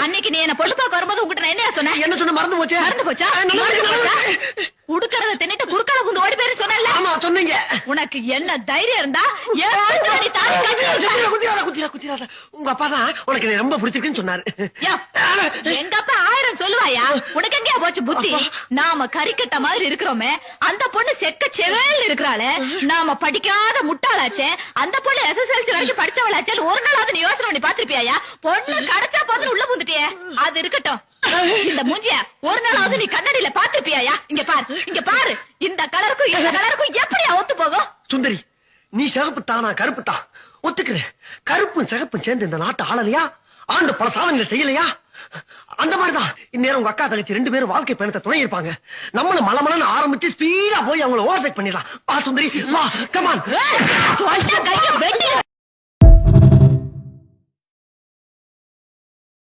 அன்னைக்கு நீ என்ன பொண்ணு பார்க்க வரும்போது உங்ககிட்ட என்ன சொன்ன? என்ன சொன்ன? மறந்து போச்சா? மறந்து போச்சா? உடுக்கறத தின்னுட்டு குறுக்கால குந்து ஓடி பேரு சொன்னல. ஆமா சொன்னீங்க. உனக்கு என்ன தைரியம் இருந்தா ஏன் தாடி குத்திராத. உங்க அப்பா தான் உனக்கு ரொம்ப பிடிச்சிருக்குன்னு சொன்னாரு. எங்க அப்பா 1000 சொல்லுவாயா? உனக்கு எங்கயா போச்சு புத்தி? நாம கறிக்கட்ட மாதிரி இருக்கிறோமே, அந்த பொண்ணு செக்க செவேல் இருக்கிறாளே, நாம படிக்காத முட்டாளாச்சே, அந்த பொண்ணு SSLC வரைக்கும் படிச்சவளாச்சே, ஒரு நாளாவது நீ யோசனை பண்ணி பாத்திருப்பியா? பொண்ணு கிடைச்சா போதுன்னு உள்ள புந்துட்டியே. அது இருக்கட்டும், இந்த மூஞ்சிய ஒரு நாளாவது நீ கண்ணாடியில பாத்திருப்பியா? இங்க பாரு, இந்த கலருக்கும் இந்த கலருக்கும் எப்படியா ஒத்து போகும்? சுந்தரி, நீ சிகப்பு தானா கருப்பு தான் ஒத்துக்கிறேன். கருப்பும் சிகப்பும் சேர்ந்து இந்த நாட்டை ஆளலையா? ஆண்டு பல சாதனைகளை செய்யலையா? அந்த மாதிரிதான் இந்நேரம் உங்க அக்கா தங்கச்சி 2 பேரும் வாழ்க்கை பயணத்தை துணை இருப்பாங்க. நம்மள மலமலன்னு ஆரம்பிச்சு ஸ்பீடா போய் அவங்கள ஓவர்டேக் பண்ணிடலாம். வா சுந்தரி, வா, கமான்.